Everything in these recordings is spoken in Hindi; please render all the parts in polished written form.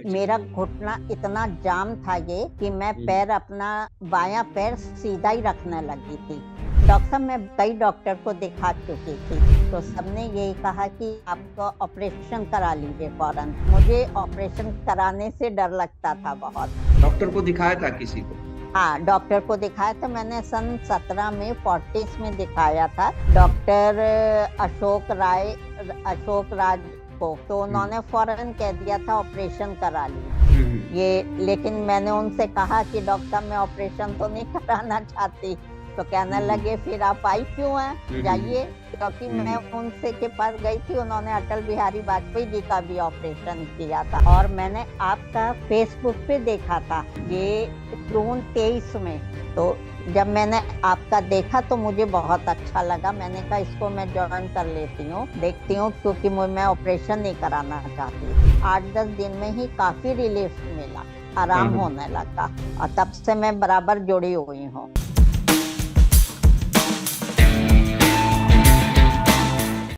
जी, मेरा घुटना इतना जाम था ये कि मैं हुँ, पैर अपना बायां पैर सीधा ही रखने लगी थी। डॉक्टर साहब, मैं कई डॉक्टर को दिखा चुकी थी, तो हुँ। सबने यही कहा कि आपका ऑपरेशन करा लीजिए फौरन। मुझे ऑपरेशन कराने से डर लगता था बहुत। डॉक्टर को दिखाया था किसी को? हाँ, डॉक्टर को दिखाया था मैंने सन 17 में फोर्टिस में दिखाया था डॉक्टर अशोक राज को, तो हुँ, उन्होंने फौरन कह दिया था ऑपरेशन करा हुँ, लीजिए। हुँ, लेकिन मैंने उनसे कहा कि डॉक्टर साहब, मैं ऑपरेशन तो नहीं कराना चाहती, तो कहने हुँ, हुँ, लगे फिर आप आई क्यों हैं, हुँ, हुँ, जाइए। क्योंकि हुँ, मैं हुँ, उनसे के पास गई थी, उन्होंने अटल बिहारी वाजपेयी जी का भी ऑपरेशन किया था, और मैंने आपका फेसबुक पे देखा था ये जून 23 में। तो जब मैंने आपका देखा तो मुझे बहुत अच्छा लगा, मैंने कहा इसको मैं ज्वाइन कर लेती हूँ, देखती हूँ, क्योंकि मैं ऑपरेशन नहीं कराना चाहती। 8-10 दिन में ही काफी रिलीफ मिला, हाँ, आराम हाँ। होने लगा, और तब से मैं बराबर जुड़ी हुई हूँ।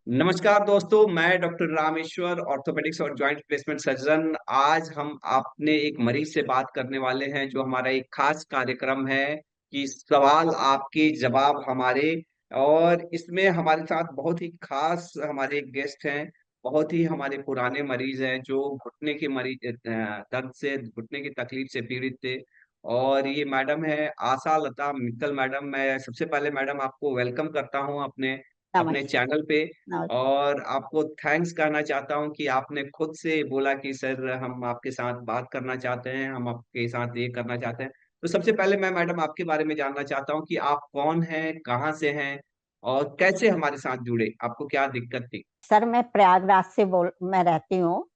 नमस्कार दोस्तों, मैं डॉक्टर रामेश्वर, ऑर्थोपेडिक्स और जॉइंट रिप्लेसमेंट सर्जन। आज हम अपने एक मरीज से बात करने वाले हैं, जो हमारा एक खास कार्यक्रम है कि सवाल आपके जवाब हमारे। और इसमें हमारे साथ बहुत ही खास हमारे गेस्ट हैं, बहुत ही हमारे पुराने मरीज हैं, जो घुटने के दर्द से, घुटने की तकलीफ से पीड़ित थे। और ये मैडम है आशा लता मित्तल मैडम। मैं सबसे पहले मैडम आपको वेलकम करता हूँ अपने अपने नमस्कार। चैनल पे। नमस्कार। और आपको थैंक्स कहना चाहता हूँ कि आपने खुद से बोला कि सर हम आपके साथ बात करना चाहते हैं, हम आपके साथ ये करना चाहते हैं। तो सबसे पहले मैं मैडम आपके बारे में जानना चाहता हूँ कि आप कौन हैं, कहाँ से हैं और कैसे हमारे साथ जुड़े? आपको क्या दिक्कत थी? सर, मैं रहती हूँ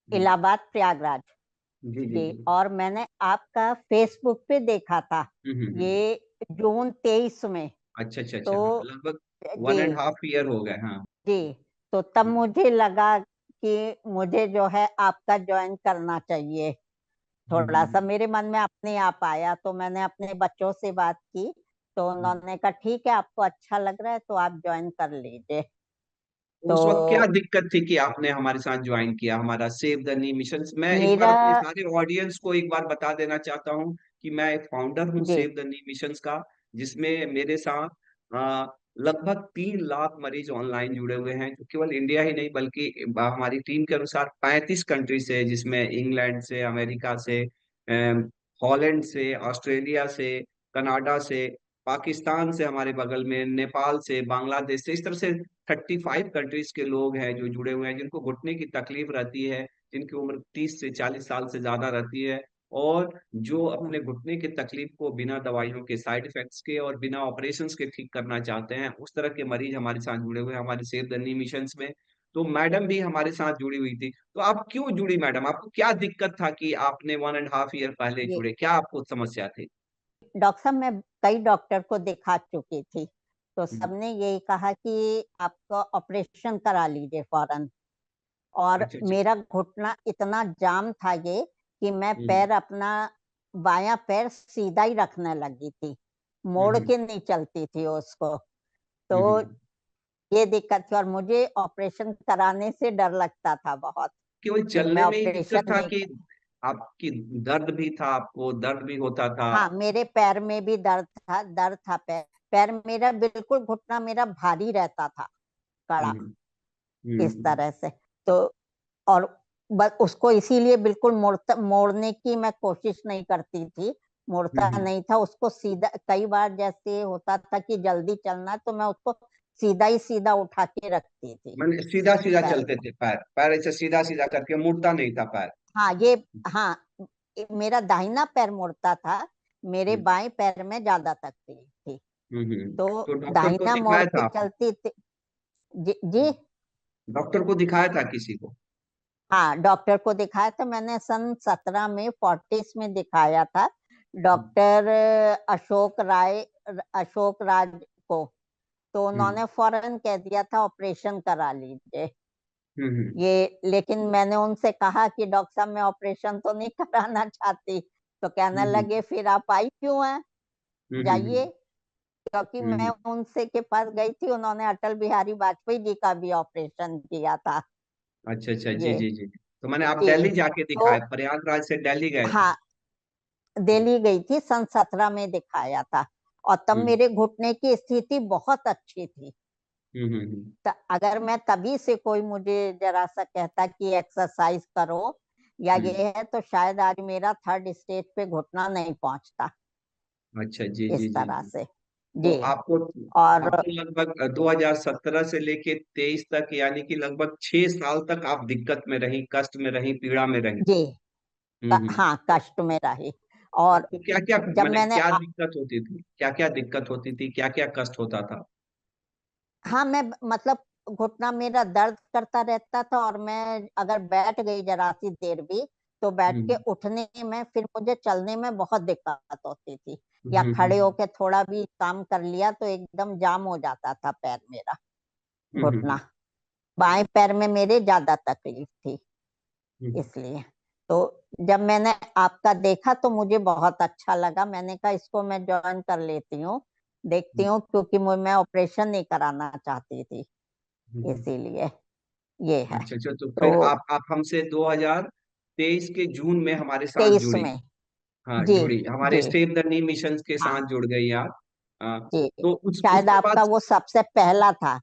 हुँ। इलाहाबाद, प्रयागराज। जी, जी, जी, जी। और मैंने आपका फेसबुक पे देखा था हुँ, हुँ, हुँ। ये जून 23 में। अच्छा, अच्छा, तो अच्छा। हाँ, लगभग 1 जी, एंड हाफ ईयर हो गए। हाँ। जी, तो तब हुँ, मुझे लगा कि मुझे जो है आपका जॉइन करना चाहिए। हुँ, हुँ, थोड़ा-सा हुँ। मेरे मन में अपने आप आया, तो मैंने अपने बच्चों से बात की, तो हुँ। उन्होंने कहा ठीक है, आपको अच्छा लग रहा है तो आप जॉइन कर लीजिए। तो उस वक़्त क्या दिक्कत थी कि आपने हमारे साथ जॉइन किया हमारा सेव द नी मिशन्स? मैं एक बार मेरा अपने सारे ऑडियंस को एक बार बता देना चाहता हूँ कि मैं एक फाउंडर हूँ जी, सेव द नी मिशन्स का, जिसमें मेरे साथ अ, लगभग 3 लाख मरीज़ ऑनलाइन जुड़े हुए हैं, जो केवल इंडिया ही नहीं बल्कि हमारी टीम के अनुसार 35 कंट्री से, जिसमें इंग्लैंड से, अमेरिका से, हॉलैंड से, ऑस्ट्रेलिया से, कनाडा से, पाकिस्तान से हमारे बगल में, नेपाल से, बांग्लादेश से, इस तरह से 35 कंट्रीज़ के लोग हैं जो जुड़े हुए हैं, जिनको घुटने की तकलीफ रहती है, जिनकी उम्र 30 से 40 साल से ज़्यादा रहती है और जो हुँ, अपने घुटने की तकलीफ को बिना दवाइयों के, साइड इफ़ेक्ट्स के और बिना ऑपरेशंस के ठीक करना चाहते हैं, उस तरह के मरीज़ हमारे साथ जुड़े हुए हैं हमारे सेव द नी मिशन्स में। तो मैडम भी हमारे साथ जुड़ी हुई थी। तो आप क्यों जुड़ी मैडम? आपको क्या दिक्कत था कि आपने 1 एंड हाफ ईयर पहले जी। जुड़े? क्या आपको समस्या थी? डॉक्टर साहब, मैं कई डॉक्टर को दिखा चुकी थी, तो हुँ, सबने यही कहा कि आपका ऑपरेशन करा लीजिए फौरन। और अच्छा, अच्छा। मेरा घुटना इतना जाम था ये कि मैं हुँ, हुँ। पैर अपना बायां पैर सीधा ही रखने लगी थी, हुँ, मोड़ हुँ। के नहीं चलती थी उसको। तो हुँ, हुँ। ये दिक्कत थी, और मुझे ऑपरेशन कराने से डर लगता था बहुत केवल कि मैं चलने में ही दिक्कत ऑपरेशन था नहीं कि आपकी दर्द भी था, आपको दर्द भी होता था? हाँ, मेरे पैर में भी दर्द था पैर। पैर मेरा बिल्कुल, घुटना मेरा भारी रहता था, हुँ, कड़ा, हुँ। हुँ, इस हुँ। तरह से। तो और उसको इसीलिए बिल्कुल मोड़ने की मैं कोशिश नहीं करती थी, हुँ, मुड़ता हुँ। नहीं था, उसको सीधा। कई बार जैसे होता था कि जल्दी चलना है, तो मैं उसको सीधा ही सीधा उठा के रखती थी, माने सीधा-सीधा पैर चलते को। थे पैर, पैर ऐसे सीधा-सीधा करके मुड़ता नहीं था पैर। हाँ, हाँ, मेरा दाहिना पैर मुड़ता था, मेरे हुँ, बाएँ पैर में ज़्यादा तकलीफ थी। हुँ, हुँ। तो तो डॉक्टर को दाहिना मोड़ दिखाया के था आपने? चलती थी। जी, जी। डॉक्टर को दिखाया था किसी को? हाँ, डॉक्टर को दिखाया था मैंने सन 17 में फोर्टिस में दिखाया था हुँ, डॉक्टर अशोक राज को, तो हुँ, उन्होंने फौरन कह दिया था ऑपरेशन करा लीजिए। हुँ, हुँ, लेकिन मैंने उनसे कहा कि डॉक्टर साहब, मैं ऑपरेशन तो नहीं कराना चाहती, तो कहने हुँ, हुँ, लगे फिर आप आई क्यों हैं, हुँ, हुँ, जाइए। हुँ, क्योंकि हुँ, मैं हुँ। उनसे के पास गई थी, उन्होंने अटल बिहारी वाजपेयी जी का भी ऑपरेशन किया था। अच्छा, अच्छा। जी, ये जी, जी। तो मैंने आप जी। दिल्ली जाके तो दिखाया, प्रयागराज से दिल्ली गए थे? हाँ, दिल्ली गई थी, सन 17 में दिखाया था। और तब हम्म मेरे घुटने की स्थिति बहुत अच्छी थी। हम्म। अगर मैं तभी से कोई मुझे जरा सा कहता कि एक्सरसाइज करो या हम्म। ये है, तो शायद आज मेरा 3rd स्टेज पे घुटना नहीं पहुंचता। अच्छा, जी जी इस जी तरह जी। से। तो जी। आपको और आपको लगभग 2017 से लेके 23 तक, यानी कि लगभग 6 साल तक आप दिक्कत में रही, कष्ट में रही, पीड़ा में रही। जी, हम्म। हाँ, कष्ट में रही। और आपको क्या क्या, जब मैंने मैंने क्या दिक्कत होती थी, क्या क्या दिक्कत होती थी, क्या क्या कष्ट होता था? हाँ, मैं मतलब घुटना मेरा दर्द करता रहता था, और मैं अगर बैठ गई जरा सी देर भी, तो बैठ के हम्म उठने में, फिर मुझे चलने में बहुत दिक्कत होती थी। या हम्म खड़े हम्म होके थोड़ा भी काम कर लिया तो एकदम जाम हो जाता था पैर मेरा, घुटना। हम्म बाएं पैर में मेरे ज्यादा तकलीफ थी, हम्म इसलिए। तो जब मैंने आपका देखा तो मुझे बहुत अच्छा लगा, मैंने कहा इसको मैं ज्वाइन कर लेती हूँ, देखती हम्म हूँ, क्योंकि मैं ऑपरेशन नहीं कराना चाहती थी, हम्म। इसीलिए। ये है। अच्छा अच्छा, तो फिर तो आप हमसे 2023 के जून में हमारे साथ 23 जुड़ी। में। हाँ, जी। जुड़ी, हमारे जी। सेव द नी मिशन के हाँ। साथ जुड़ गई आप। हाँ। जी। तो उस शायद उसके बाद, आपका वो सबसे पहला था।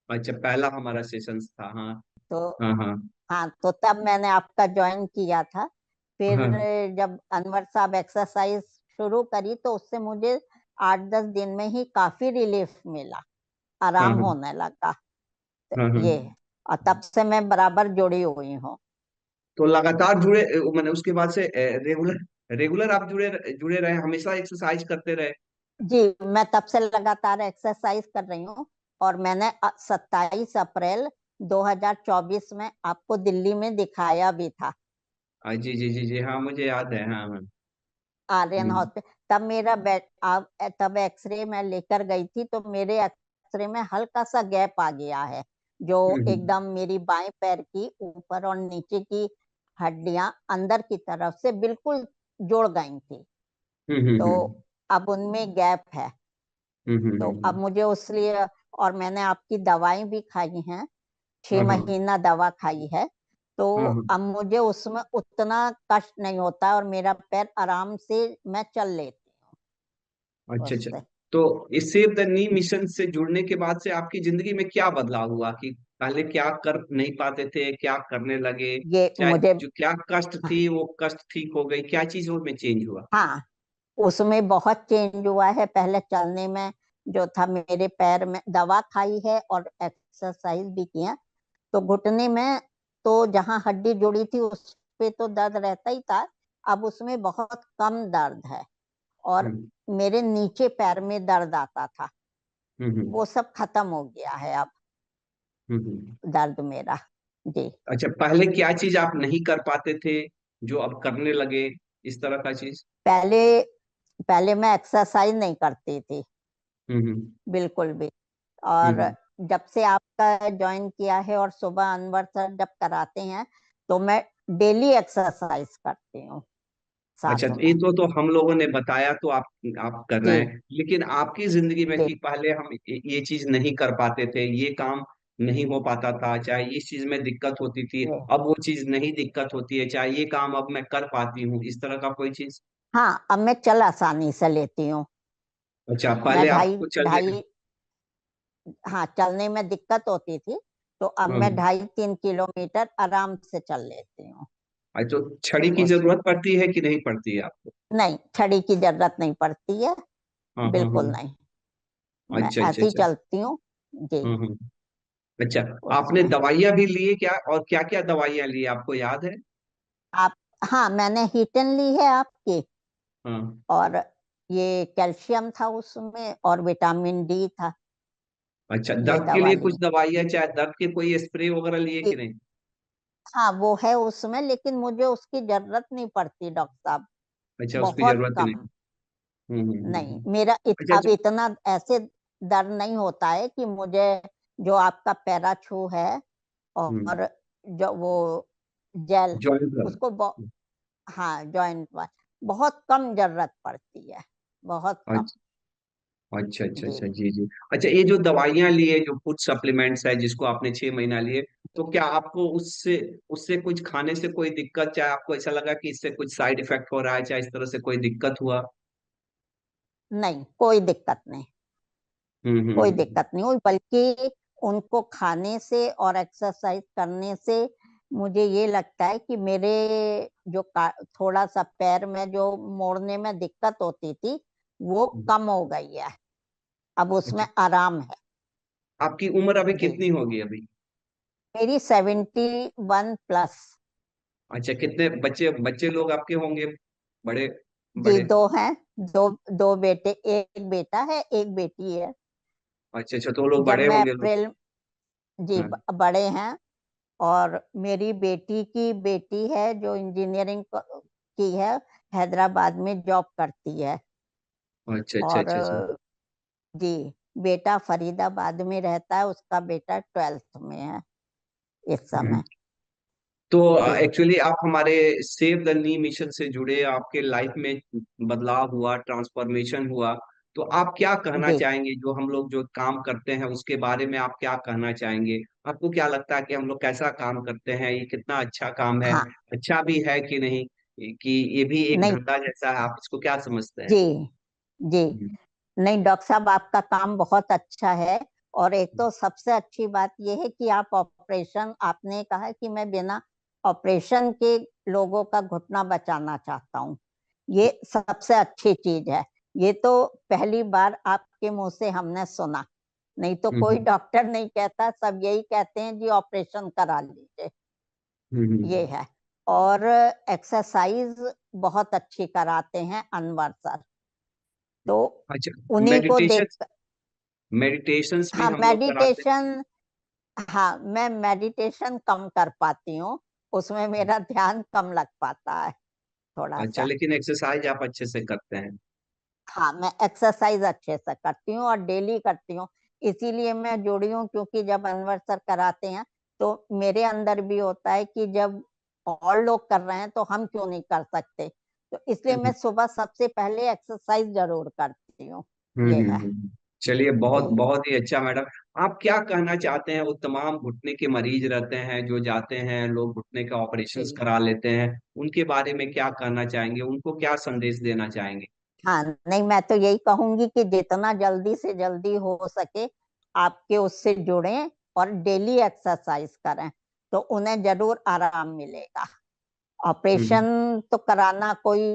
अच्छा, पहला हमारा सेशन था, हाँ। तो हाँ हाँ हाँ, तो तब मैंने आपका ज्वाइन किया था। फिर हाँ जब अनवर साहब एक्सरसाइज शुरू करी, तो उससे मुझे 8-10 दिन में ही काफी रिलीफ मिला, हाँ आराम हाँ होने लगा। तो हाँ हाँ। ये, और तब से मैं बराबर जुड़ी हुई हूँ। तो लगातार जुड़े, मैंने उसके बाद से रेगुलर रेगुलर आप जुड़े जुड़े रहे, हमेशा एक्सरसाइज करते रहे? जी, मैं तब से लगातार एक्सरसाइज कर रही हूँ। और मैंने 27 अप्रैल 2024 में आपको दिल्ली में दिखाया भी था, जी जी जी जी, हाँ मुझे याद है, हाँ हाँ। आर्यन हम्म हॉस्पिटल। तब मेरा तब एक्सरे मैं लेकर गई थी, तो मेरे एक्सरे में हल्का सा गैप आ गया है, जो हम्म एकदम मेरी बाएं पैर की ऊपर और नीचे की हड्डियां अंदर की तरफ से बिल्कुल जुड़ गई थी। हम्म तो हम्म अब उनमें गैप है। तो अब हम्म। मुझे उसलिए, और मैंने आपकी दवाई भी खाई हैं, छह हाँ हाँ महीना दवा खाई है। तो हाँ हाँ। अब मुझे उसमें उतना कष्ट नहीं होता, और मेरा पैर आराम से मैं चल लेती हूँ अच्छा अच्छा। उससे। तो इस सेव द नी मिशन से जुड़ने के बाद से आपकी जिंदगी में क्या बदलाव हुआ, कि पहले क्या कर नहीं पाते थे, क्या करने लगे? ये चाहे मुझे, जो क्या कष्ट थी वो कष्ट ठीक हो गई, क्या चीज उसमें चेंज हुआ? हाँ, उसमें बहुत चेंज हुआ है। पहले चलने में जो था, मेरे पैर में दवा खाई है और एक्सरसाइज भी किया, तो घुटने में, तो जहाँ हड्डी जुड़ी थी उस पे तो दर्द रहता ही था। अब उसमें बहुत कम दर्द है। और हम्म मेरे नीचे पैर में दर्द आता था, हम्म वो सब खत्म हो गया है अब, हम्म। दर्द मेरा। जी। अच्छा, पहले क्या चीज आप नहीं कर पाते थे जो अब करने लगे, इस तरह का चीज? पहले पहले मैं एक्सरसाइज नहीं करती थी, हम्म बिल्कुल भी। और हम्म। जब से आपका ज्वाइन किया है, और सुबह अनवर सर जब कराते हैं, तो मैं डेली एक्सरसाइज करती हूँ अच्छा, साथ तो में। तो हम लोगों ने बताया तो आप कर जी। रहे हैं, लेकिन आपकी जिंदगी में, जी। कि पहले हम ये चीज नहीं कर पाते थे, ये काम नहीं हो पाता था, चाहे इस चीज में दिक्कत होती थी, जी। अब वो चीज नहीं दिक्कत होती है, चाहे ये काम अब मैं कर पाती हूँ, इस तरह का कोई चीज? हाँ, अब मैं चल आसानी से लेती हूँ। अच्छा, मैं पहले ढाई आपको चलने। ढाई हाँ, चलने में दिक्कत होती थी, तो अब मैं हम्म। 2.5-3 किलोमीटर आराम से चल लेती हूँ अच्छा, तो छड़ी की उस। जरूरत पड़ती है कि नहीं पड़ती है आपको? नहीं, छड़ी की जरूरत नहीं पड़ती है, हाँ हाँ हाँ। बिल्कुल नहीं। मैं अच्छा अच्छा ऐसे ही अच्छा। चलती हूँ। जी। हम्म। अच्छा, आपने उसमें दवाइयां भी लिए क्या, और क्या क्या दवाइयां ली, आपको याद है? आप, हाँ, मैंने हीटन ली है आपकी। हाँ। और ये कैल्शियम था उसमें, और विटामिन डी था। अच्छा, ये दर्द के दवा लिए ली। कुछ दवाइयां, चाहे दर्द के कोई स्प्रे वगैरह लिए कि ए- नहीं? हाँ, वो है उसमें, लेकिन मुझे उसकी जरूरत नहीं पड़ती डॉक्टर साहब। अच्छा, उसकी बहुत जरूरत ही नहीं। कम। नहीं, मेरा अच्छा अब अच्छा। इतना ऐसे दर्द नहीं होता है कि मुझे, जो आपका पैराछू है, हम्म। और जो वो जेल, जॉइंट दर्द। उसको हाँ, जॉइंट पर बहुत कम जरूरत पड़ती है, बहुत कम। अच्छा अच्छा अच्छा जी। अच्छा, जी जी। अच्छा, ये जो दवाइयां लिए, जो फूड सप्लीमेंट्स है जिसको आपने 6 महीना लिए, तो क्या आपको उससे उससे कुछ खाने से कोई दिक्कत, चाहे आपको ऐसा लगा कि इससे कुछ साइड इफेक्ट हो रहा है, चाहे इस तरह से कोई दिक्कत हुआ? नहीं, कोई दिक्कत नहीं। कोई हम्म। दिक्कत नहीं हुई, बल्कि उनको खाने से और एक्सरसाइज करने से मुझे ये लगता है कि मेरे जो थोड़ा सा पैर में जो मोड़ने में दिक्कत होती थी वो हम्म। कम हो गई है। अब अच्छा, उसमें आराम है। आपकी उम्र अभी जी, कितनी होगी अभी? मेरी 71+। अच्छा, कितने बच्चे बच्चे लोग आपके होंगे? बड़े जी, बड़े? दो हैं। दो दो बेटे, एक बेटा है, एक बेटी है। अच्छा अच्छा, तो वो लोग जब बड़े मैं होंगे लोग। अप्रैल जी, हाँ। बड़े हैं। और मेरी बेटी की बेटी है जो इंजीनियरिंग की है, हैदराबाद में जॉब करती है। अच्छा अच्छा और अच्छा अच्छा। जी, बेटा फरीदाबाद में रहता है, उसका बेटा 12th में है इस हम्म। समय। तो जी, एक्चुअली आप हमारे सेव द नी मिशन से जुड़े, आपके लाइफ में बदलाव हुआ, ट्रांसफॉर्मेशन हुआ, तो आप क्या कहना जी। चाहेंगे? जो हम लोग जो काम करते हैं उसके बारे में आप क्या कहना चाहेंगे? आपको क्या लगता है कि हम लोग कैसा काम करते हैं, ये कितना अच्छा काम है, हाँ। अच्छा भी है कि नहीं, कि ये भी एक नहीं। धंधा जैसा है? आप इसको क्या समझते हैं? जी, जी। हम्म। नहीं डॉक्टर साहब, आपका काम बहुत अच्छा है। और एक तो सबसे अच्छी बात यह है कि आप ऑपरेशन, आपने कहा कि मैं बिना ऑपरेशन के लोगों का घुटना बचाना चाहता हूँ। ये सबसे अच्छी चीज है। ये तो पहली बार आपके मुंह से हमने सुना। नहीं तो कोई हम्म। डॉक्टर नहीं कहता, सब यही कहते हैं जी ऑपरेशन करा लीजिए। ये हम्म। है। और एक्सरसाइज बहुत अच्छी कराते हैं अनवर सर। तो अच्छा, उन्हीं को मेडिटेशन, देख। मेडिटेशंस भी हाँ, हम लोग कराते हैं। मेडिटेशन। हाँ, मैं मेडिटेशन कम कर पाती हूँ। उसमें मेरा ध्यान कम लग पाता है थोड़ा अच्छा, सा। लेकिन एक्सरसाइज आप अच्छे से करते हैं। हाँ, मैं एक्सरसाइज अच्छे से करती हूँ और डेली करती हूँ। इसीलिए मैं जुड़ी हूँ, क्योंकि जब अनवर सर कराते हैं तो मेरे अंदर भी होता है कि जब और लोग कर रहे हैं तो हम क्यों नहीं कर सकते। तो इसलिए मैं सुबह सबसे पहले एक्सरसाइज जरूर करती हूँ। ये है। चलिए, बहुत जी, बहुत ही अच्छा मैडम। आप क्या कहना चाहते हैं वो तमाम घुटने के मरीज रहते हैं जो जाते हैं, लोग घुटने का ऑपरेशंस जी। करा लेते हैं, उनके बारे में क्या कहना चाहेंगे? उनको क्या संदेश देना चाहेंगे? हाँ, नहीं मैं तो यही कहूंगी कि जितना जल्दी से जल्दी हो सके आपके उससे जुड़ें और डेली एक्सरसाइज करें, तो उन्हें जरूर आराम मिलेगा। हम्म। ऑपरेशन तो कराना कोई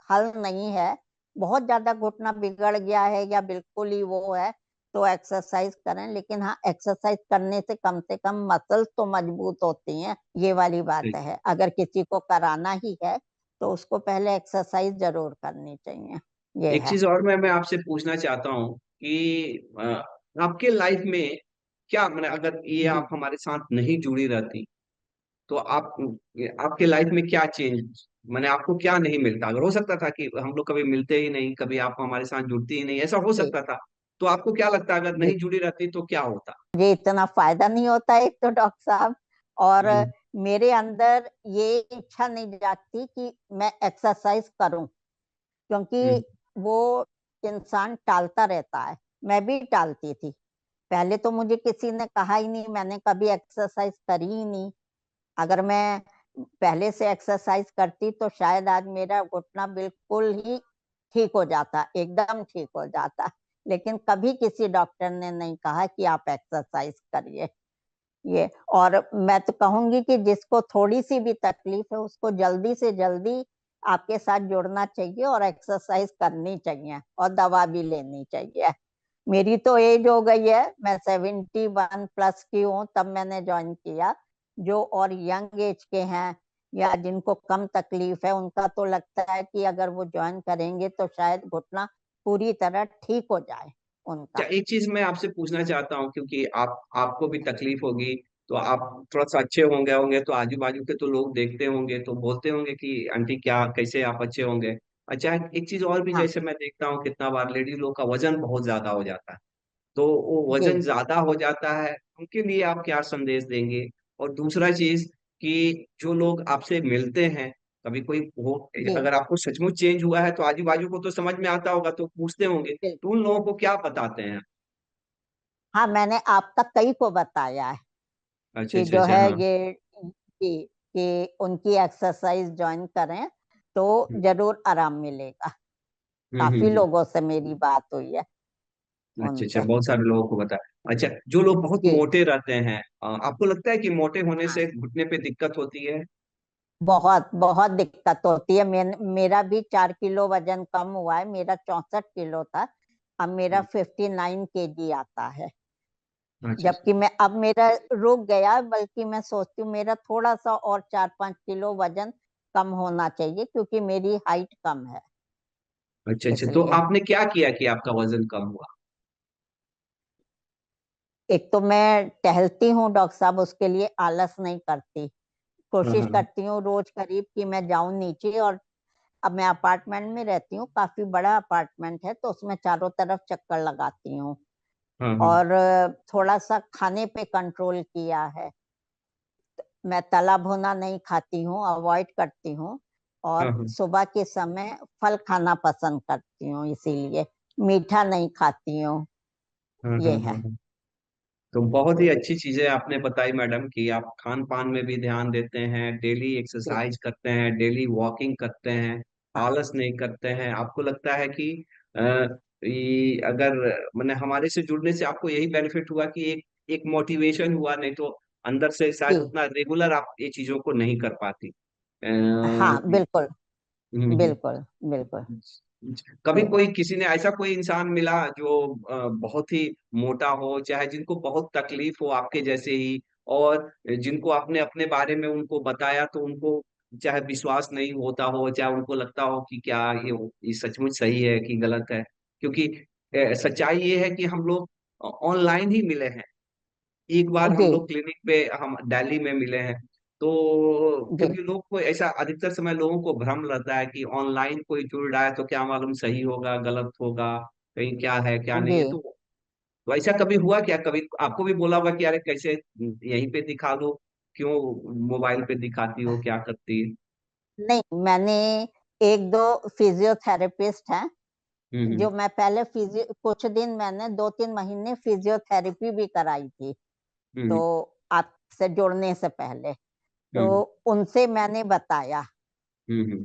हल नहीं है। बहुत ज्यादा घुटना बिगड़ गया है या बिल्कुल ही वो है, तो एक्सरसाइज करें। लेकिन हाँ, एक्सरसाइज करने से कम मसल्स तो मजबूत होती हैं, ये वाली बात ठीक। है। अगर किसी को कराना ही है तो उसको पहले एक्सरसाइज जरूर करनी चाहिए। ये एक है। चीज और मैं आपसे पूछना चाहता हूँ कि आपके लाइफ में क्या, मैंने अगर ये आप जी, हमारे साथ नहीं जुड़ी रहती तो आप, आपके लाइफ में क्या चेंज, मैंने आपको क्या नहीं मिलता? अगर हो सकता था कि हम लोग कभी मिलते ही नहीं, कभी आप हमारे साथ जुड़ती ही नहीं, ऐसा हो जी, सकता था, तो आपको क्या लगता है अगर जी। नहीं जुड़ी रहती तो क्या होता? ये इतना फायदा नहीं होता एक तो डॉक्टर साहब। और हम्म। मेरे अंदर ये इच्छा नहीं जागती कि मैं एक्सरसाइज करूं, क्योंकि हम्म। वो इंसान टालता रहता है। मैं भी टालती थी। पहले तो मुझे किसी ने कहा ही नहीं, मैंने कभी एक्सरसाइज करी ही नहीं। अगर मैं पहले से एक्सरसाइज करती तो शायद आज मेरा घुटना बिल्कुल ही ठीक हो जाता, एकदम ठीक हो जाता। लेकिन कभी किसी डॉक्टर ने नहीं कहा कि आप एक्सरसाइज करिए। ये, और मैं तो कहूंगी कि जिसको थोड़ी सी भी तकलीफ है उसको जल्दी से जल्दी आपके साथ जुड़ना चाहिए और एक्सरसाइज करनी चाहिए और दवा भी लेनी चाहिए। मेरी तो एज हो गई है, मैं 71+ की हूँ तब मैंने ज्वाइन किया। जो और यंग एज के हैं या जिनको कम तकलीफ है, उनका तो लगता है कि अगर वो ज्वाइन करेंगे तो शायद घुटना पूरी तरह ठीक हो जाए अच्छा, उनका। एक चीज मैं आपसे पूछना चाहता हूँ, क्योंकि आप, आपको भी तकलीफ होगी, तो आप थोड़ा सा अच्छे होंगे होंगे तो आजू बाजू के तो लोग देखते होंगे तो बोलते होंगे कि आंटी क्या, कैसे आप अच्छे होंगे। अच्छा, एक चीज और भी, हाँ। जैसे मैं देखता हूँ कितना बार लेडी लोग का वजन बहुत ज्यादा हो जाता है, तो वो वजन जी, ज्यादा हो जाता है, उनके लिए आप क्या संदेश देंगे? और दूसरा चीज कि जो लोग आपसे मिलते हैं, कभी कोई हो, जी। अगर आपको सचमुच चेंज हुआ है तो आजू बाजू को तो समझ में आता होगा, तो पूछते होंगे, तो उन लोगों को क्या बताते हैं? हाँ, मैंने आपका कई को बताया है। अच्छा कि अच्छा जो अच्छा, है हाँ। कि उनकी एक्सरसाइज ज्वाइन करें तो जरूर आराम मिलेगा। काफी हम्म। लोगों से मेरी बात हुई है अच्छा अच्छा, उनसे। बहुत सारे लोगों को बता। अच्छा, जो लोग बहुत जी मोटे रहते हैं, आपको लगता है कि मोटे होने हाँ, से घुटने पे दिक्कत होती है? बहुत बहुत दिक्कत होती है। मेरा भी 4 किलो वजन कम हुआ है। मेरा 64 किलो था, अब मेरा 59 kg आता है। अच्छा अच्छा। जबकि मैं अब मेरा रुक गया, बल्कि मैं सोचती हूँ मेरा थोड़ा सा और 4-5 किलो वजन कम होना चाहिए, क्योंकि मेरी हाइट कम है अच्छा अच्छा, तो इसलिए। आपने क्या किया कि आपका वजन कम हुआ? एक तो मैं टहलती हूँ डॉक्टर साहब, उसके लिए आलस नहीं करती। हाँ कोशिश हाँ करती हूँ रोज करीब कि मैं जाऊं नीचे। और अब मैं अपार्टमेंट में रहती हूँ, काफी बड़ा अपार्टमेंट है, तो उसमें चारों तरफ चक्कर लगाती हूँ। हाँ हाँ और थोड़ा सा खाने पे कंट्रोल किया है। मैं तला भुना नहीं खाती हूँ, अवॉइड करती हूँ। हाँ और हाँ सुबह के समय फल खाना पसंद करती हूँ, इसीलिए मीठा नहीं खाती हूँ। हाँ हाँ ये हाँ है। हाँ। तो बहुत ही तो अच्छी चीजें आपने बताई मैडम, कि आप खान पान में भी ध्यान देते हैं, डेली जी एक्सरसाइज करते हैं, डेली वॉकिंग करते हैं, हाँ आलस नहीं करते हैं। आपको लगता है कि अ, अगर मैंने हमारे से जुड़ने से आपको यही बेनिफिट हुआ कि एक एक मोटिवेशन हुआ, नहीं तो अंदर से शायद जी उतना रेगुलर आप ये चीजों को नहीं कर पाती। हाँ, बिल्कुल हम्म। बिल्कुल बिल्कुल। कभी तो कोई किसी ने ऐसा कोई इंसान मिला जो बहुत ही मोटा हो, चाहे जिनको बहुत तकलीफ हो आपके जैसे ही, और जिनको आपने अपने बारे में उनको बताया तो उनको चाहे विश्वास नहीं होता हो, चाहे उनको लगता हो कि क्या ये सचमुच सही है कि गलत है? क्योंकि सच्चाई ये है कि हम लोग ऑनलाइन ही मिले हैं। एक बार हम जी लोग क्लिनिक पे हम दिल्ली में मिले हैं। तो जी क्योंकि लोग को ऐसा, अधिकतर समय लोगों को भ्रम रहता है कि ऑनलाइन कोई जुड़ रहा है तो क्या मालूम सही होगा गलत होगा, कहीं क्या है क्या नहीं जी। है। तो ऐसा कभी हुआ क्या, कभी आपको भी बोला होगा कि अरे कैसे यहीं पे दिखा दो, क्यों मोबाइल पे दिखाती हो, क्या करती है? नहीं, मैंने एक दो फिजियोथेरेपिस्ट हैं जो हम्म मैं पहले फिजियो कुछ दिन मैंने 2-3 महीने फिजियोथेरेपी भी कराई थी। तो हम्म आपसे जुड़ने से पहले तो हम्म उनसे मैंने बताया हम्म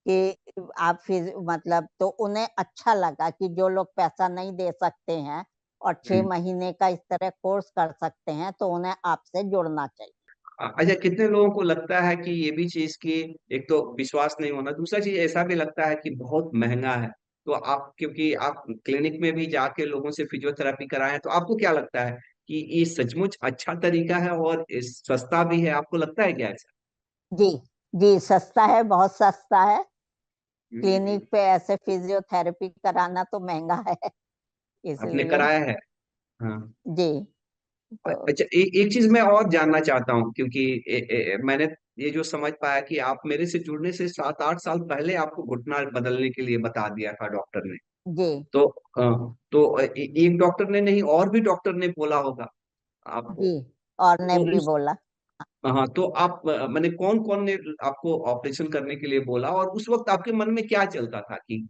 कि आप फिज मतलब, तो उन्हें अच्छा लगा कि जो लोग पैसा नहीं दे सकते हैं और छह हम्म। महीने का इस तरह कोर्स कर सकते हैं, तो उन्हें आपसे जुड़ना चाहिए। अच्छा, कितने लोगों को लगता है कि ये भी चीज की, एक तो विश्वास नहीं होना, दूसरा चीज ऐसा भी लगता है कि बहुत महंगा है। तो आप, क्योंकि आप क्लिनिक में भी जाके लोगों से फिजियोथेरेपी कराए हैं, तो आपको क्या लगता है कि ये सचमुच अच्छा तरीका है और सस्ता भी है? आपको लगता है क्या ऐसा? जी जी, सस्ता है, बहुत सस्ता है। हम्म। क्लिनिक पे ऐसे फिजियोथेरेपी कराना तो महंगा है आपने इसलिए। कराया है? हाँ। जी। तो अच्छा, एक चीज मैं और जानना चाहता हूँ, क्योंकि मैंने ये जो समझ पाया कि आप मेरे से जुड़ने से 7-8 साल पहले आपको घुटना बदलने के लिए बता दिया था डॉक्टर ने। जी तो तो एक डॉक्टर ने नहीं, और भी डॉक्टर ने बोला होगा आपको? जी, और ने तो भी उस, बोला। हाँ, तो आप मैंने कौन कौन ने आपको ऑपरेशन करने के लिए बोला, और उस वक्त आपके मन में क्या चलता था कि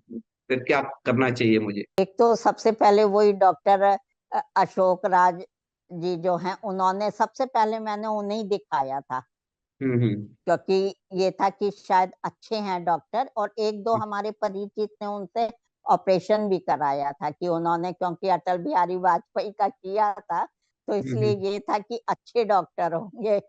फिर क्या करना चाहिए मुझे? एक तो सबसे पहले वही डॉक्टर अशोक राज जी जो हैं, उन्होंने सबसे पहले मैंने उन्हें दिखाया था, हम्म। क्योंकि ये था कि शायद अच्छे हैं डॉक्टर। और एक दो हमारे परिचित ने उनसे ऑपरेशन भी कराया था, कि उन्होंने, क्योंकि अटल बिहारी वाजपेयी का किया था, तो हम्म इसलिए ये था कि अच्छे डॉक्टर होंगे हम्म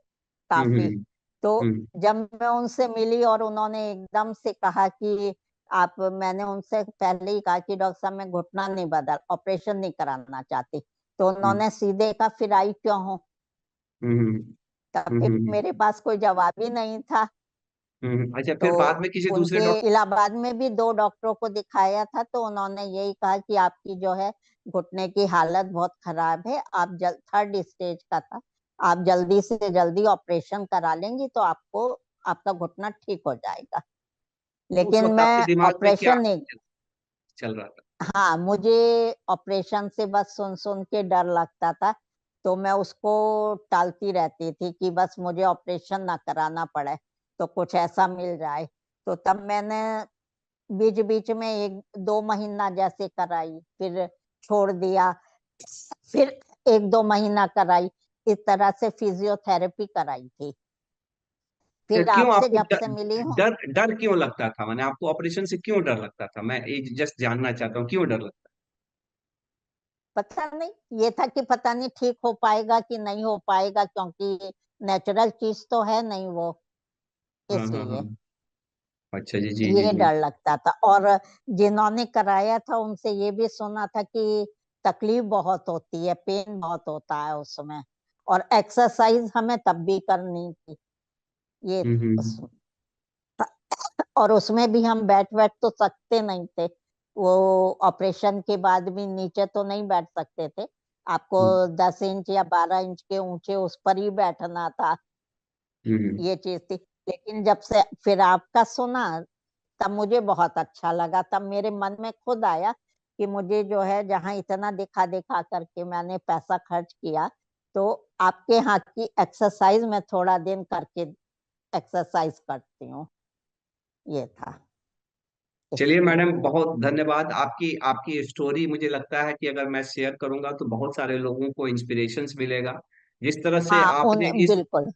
काफी। हम्म तो हम्म जब मैं उनसे मिली और उन्होंने एकदम से कहा कि आप, मैंने उनसे पहले ही कहा कि डॉक्टर साहब मैं घुटना नहीं बदल ऑपरेशन नहीं कराना चाहती, तो हम्म उन्होंने सीधे कहा फिर आई क्यों हो। हम्म हम्म तब हम्म फिर हम्म हम्म मेरे पास कोई जवाब ही नहीं था। अच्छा, तो फिर बाद में किसी दूसरे उनके डॉक्टर? इलाहाबाद में भी दो डॉक्टरों को दिखाया था, तो उन्होंने यही कहा कि आपकी जो है घुटने की हालत बहुत खराब है, आप 3rd स्टेज का था, आप जल्दी से जल्दी ऑपरेशन करा लेंगी तो आपको, आपका घुटना ठीक हो जाएगा। तो उस लेकिन वक्त आपके मैं दिमाग में क्या ऑपरेशन नहीं। चल रहा था? हाँ, मुझे ऑपरेशन से बस सुन सुन के डर लगता था, तो मैं उसको टालती रहती थी कि बस मुझे ऑपरेशन ना कराना पड़े, तो कुछ ऐसा मिल जाए। तो तब मैंने बीच बीच में 1-2 महीना जैसे कराई, फिर छोड़ दिया, फिर 1-2 महीना कराई, इस तरह से फिजियोथेरेपी कराई थी। फिर क्यों आपसे आपको जब डर से मिली हूँ, डर डर क्यों लगता था? मैंने आपको ऑपरेशन से क्यों डर लगता था? मैं ये जस्ट जानना चाहता हूँ, क्यों डर लगता? पता नहीं ये था कि पता नहीं ठीक हो पाएगा कि नहीं हो पाएगा, क्योंकि नेचुरल चीज तो है नहीं वो, हाँ हाँ हाँ। इसलिए अच्छा जी जी जी ये जी। डर लगता था। और जिन्होंने कराया था उनसे ये भी सुना था कि तकलीफ बहुत होती है, पेन बहुत होता है उसमें, और एक्सरसाइज हमें तब भी करनी थी। ये उस, हम्म। और उसमें भी हम बैठ बैठ तो सकते नहीं थे। वो ऑपरेशन के बाद भी नीचे तो नहीं बैठ सकते थे, आपको हम्म 10 इंच या 12 इंच के ऊंचे उस पर ही बैठना था। हम्म ये चीज थी। लेकिन जब से फिर आपका सुना, तब मुझे बहुत अच्छा लगा। तब मेरे मन में खुद आया कि मुझे जो है, जहाँ इतना दिखा दिखा करके मैंने पैसा खर्च किया, तो आपके हाथ की एक्सरसाइज मैं थोड़ा दिन करके एक्सरसाइज करती हूँ। ये था चलिए इसलिए। मैडम, बहुत धन्यवाद। आपकी आपकी स्टोरी मुझे लगता है कि अगर मैं शेयर करूंगा तो बहुत सारे लोगों को इंस्पिरेशंस मिलेगा। जिस तरह से हाँ आपने इस बिल्कुल।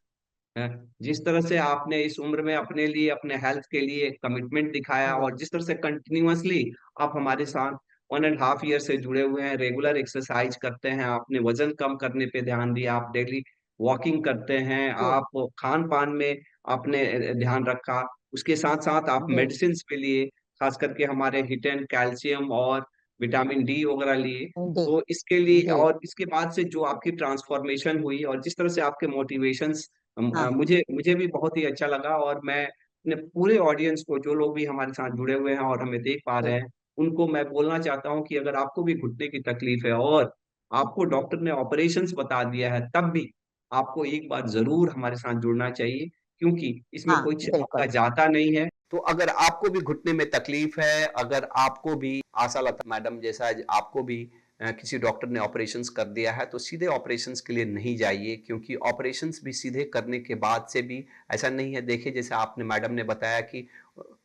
है। जिस तरह से आपने इस उम्र में अपने लिए, अपने हेल्थ के लिए कमिटमेंट दिखाया, जी और जिस तरह से कंटिन्यूअसली आप हमारे साथ 1.5 ईयर से जुड़े हुए हैं, रेगुलर एक्सरसाइज करते हैं, आपने वजन कम करने पे ध्यान दिया, आप डेली वॉकिंग करते हैं, जी आप खान पान में आपने ध्यान रखा, उसके साथ साथ आप जी मेडिसिन पे लिए, खास करके हमारे हिटन कैल्शियम और विटामिन डी वगैरह लिए। जी तो इसके लिए, जी। और इसके बाद से जो आपकी ट्रांसफॉर्मेशन हुई और जिस तरह से आपके मोटिवेशंस, हाँ मुझे मुझे भी बहुत ही अच्छा लगा। और मैं अपने पूरे ऑडियंस को, जो लोग भी हमारे साथ जुड़े हुए हैं और हमें देख पा जी रहे हैं, उनको मैं बोलना चाहता हूँ कि अगर आपको भी घुटने की तकलीफ है और आपको डॉक्टर ने ऑपरेशंस बता दिया है, तब भी आपको एक बार जरूर हमारे साथ जुड़ना चाहिए, क्योंकि इसमें हाँ कुछ आपका बिल्कुल। जाता नहीं है। तो अगर आपको भी घुटने में तकलीफ है, अगर आपको भी आशा लता मैडम जैसा आपको भी किसी डॉक्टर ने ऑपरेशंस कर दिया है, तो सीधे ऑपरेशंस के लिए नहीं जाइए, क्योंकि ऑपरेशंस भी सीधे करने के बाद से भी ऐसा नहीं है। देखिए, जैसे आपने मैडम ने बताया कि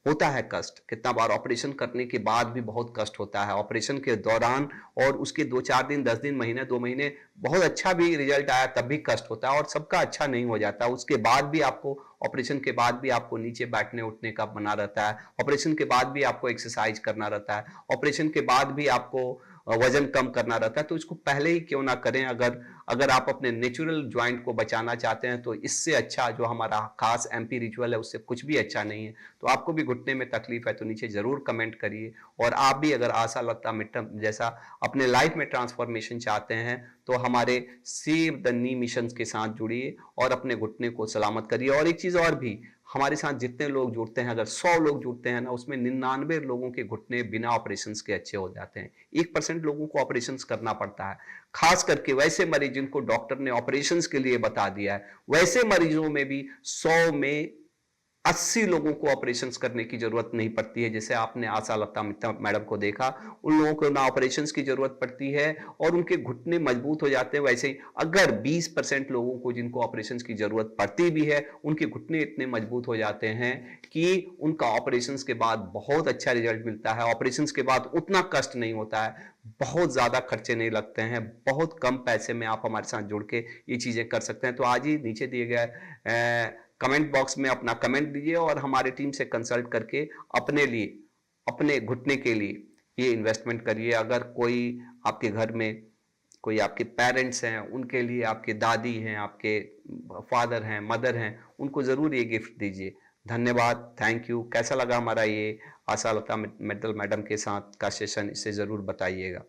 होता है कष्ट, कितना बार ऑपरेशन करने के बाद भी बहुत कष्ट होता है, ऑपरेशन के दौरान और उसके 2-4 दिन, 10 दिन, महीने, 2 महीने बहुत अच्छा भी रिजल्ट आया तब भी कष्ट होता है, और सबका अच्छा नहीं हो जाता। उसके बाद भी आपको, ऑपरेशन के बाद भी आपको नीचे बैठने उठने का बना रहता है, ऑपरेशन के बाद भी आपको एक्सरसाइज करना रहता है, ऑपरेशन के बाद भी आपको वजन कम करना रहता है। तो इसको पहले ही क्यों ना करें? अगर अगर आप अपने नेचुरल ज्वाइंट को बचाना चाहते हैं, तो इससे अच्छा जो हमारा खास एमपी रिचुअल है, उससे कुछ भी अच्छा नहीं है। तो आपको भी घुटने में तकलीफ है तो नीचे जरूर कमेंट करिए। और आप भी अगर आशा लता मिट्टम जैसा अपने लाइफ में ट्रांसफॉर्मेशन चाहते हैं, तो हमारे सेव द नी मिशन के साथ जुड़िए और अपने घुटने को सलामत करिए। और एक चीज और भी, हमारे साथ जितने लोग जुड़ते हैं, अगर 100 लोग जुड़ते हैं ना, उसमें 99 लोगों के घुटने बिना ऑपरेशन के अच्छे हो जाते हैं। 1% लोगों को ऑपरेशन करना पड़ता है, खास करके वैसे मरीज जिनको डॉक्टर ने ऑपरेशन के लिए बता दिया है। वैसे मरीजों में भी 100 में 80 लोगों को ऑपरेशन करने की जरूरत नहीं पड़ती है। जैसे आपने आशा लता मैडम को देखा, उन लोगों को ना ऑपरेशन की जरूरत पड़ती है और उनके घुटने मजबूत हो जाते हैं। वैसे ही अगर 20% लोगों को, जिनको ऑपरेशन की जरूरत पड़ती भी है, उनके घुटने इतने मजबूत हो जाते हैं कि उनका ऑपरेशन के बाद बहुत अच्छा रिजल्ट मिलता है। ऑपरेशन के बाद उतना कष्ट नहीं होता है, बहुत ज्यादा खर्चे नहीं लगते हैं, बहुत कम पैसे में आप हमारे साथ जुड़ के ये चीजें कर सकते हैं। तो आज ही नीचे दिए गए कमेंट बॉक्स में अपना कमेंट दीजिए और हमारे टीम से कंसल्ट करके अपने लिए, अपने घुटने के लिए ये इन्वेस्टमेंट करिए। अगर कोई आपके घर में कोई आपके पेरेंट्स हैं, उनके लिए, आपके दादी हैं, आपके फादर हैं, मदर हैं, उनको जरूर ये गिफ्ट दीजिए। धन्यवाद, थैंक यू। कैसा लगा हमारा ये आशा लता मित्तल मैडम के साथ का सेशन, इसे जरूर बताइएगा।